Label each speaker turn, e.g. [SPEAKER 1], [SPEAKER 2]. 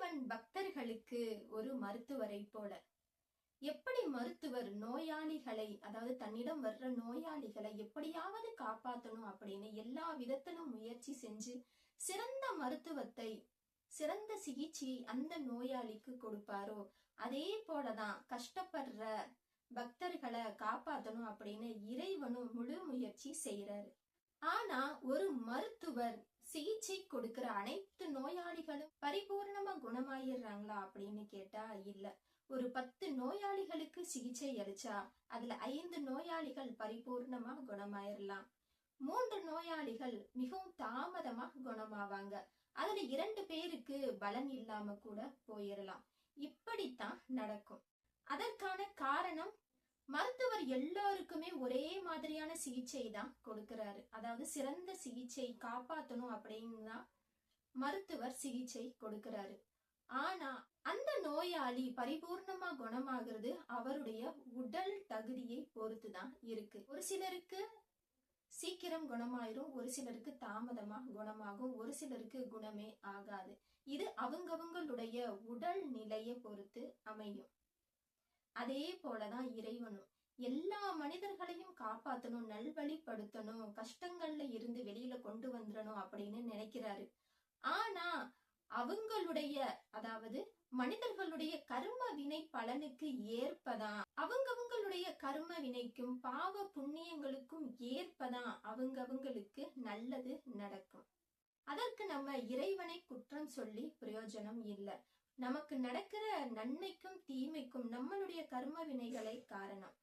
[SPEAKER 1] இறைவன் பக்தர்களுக்கு ஒரு மருத்துவரை போல. எப்படி மருத்துவர் நோயாளிகளை, அதாவது தன்னிடம் வர்ற நோயாளிகளை எப்படியாவது காப்பாற்றணும் அப்படின்னு எல்லா விதத்திலும் முயற்சி செஞ்சு சிறந்த மருத்துவத்தை, சிறந்த சிகிச்சையை அந்த நோயாளிக்கு கொடுப்பாரோ, அதே போலதான் கஷ்டப்படுற பக்தர்களை காப்பாற்றணும் அப்படின்னு இறைவனும் முழு முயற்சி செய்யறாரு. ஆனா ஒரு மருத்துவர் சிகிச்சை கொடுக்கிற அனைத்து நோயாளிகளும் பரிபூர்ணமா குணமாயிடுறாங்களா அப்படின்னு கேட்டா இல்ல. ஒரு 10 நோயாளிகளுக்கு சிகிச்சை அளிச்சா அதுல 5 நோயாளிகள் பரிபூர்ணமா குணமாயிரலாம். 3 நோயாளிகள் மிகவும் தாமதமா குணமாவாங்க. அதுல 2 பேருக்கு பலன் இல்லாம கூட போயிடலாம். இப்படித்தான் நடக்கும். அதற்கான காரணம், மருத்துவர் எல்லாருக்குமே ஒரே மாதிரியான சிகிச்சை தான் கொடுக்கிறாரு. அதாவது சிறந்த சிகிச்சை காப்பாற்றணும் அப்படின்னு மருத்துவர் சிகிச்சை கொடுக்கிறாரு. ஆனா அந்த நோயாளி பரிபூர்ணமா குணமாகிறது அவருடைய உடல் தகுதியை பொறுத்துதான் இருக்கு. ஒரு சிலருக்கு சீக்கிரம் குணமாயிரும், ஒரு சிலருக்கு தாமதமா குணமாகும், ஒரு சிலருக்கு குணமே ஆகாது. இது அவங்கவங்களுடைய உடல் நிலையை பொறுத்து அமையும். அதே போலதான் இறைவனும் எல்லா மனிதர்களையும் காப்பாற்றணும், நல்வழிப்படுத்தணும், கஷ்டங்கள்ல இருந்து வெளியில கொண்டு வந்துடணும் அப்படின்னு நினைக்கிறாரு. ஆனா அவங்களுடைய, அதாவது மனிதர்களுடைய கர்ம வினை பலனுக்கு ஏற்பதான், அவங்கவங்களுடைய கர்ம வினைக்கும் பாவ புண்ணியங்களுக்கும் ஏற்பதான் அவங்கவங்களுக்கு நல்லது நடக்கும். அதற்கு நம்ம இறைவனை குற்றம் சொல்லி பிரயோஜனம் இல்லை. நமக்கு நடக்கிற நன்மைக்கும் தீமைக்கும் நம்மளுடைய கர்ம வினைகளை காரணம்.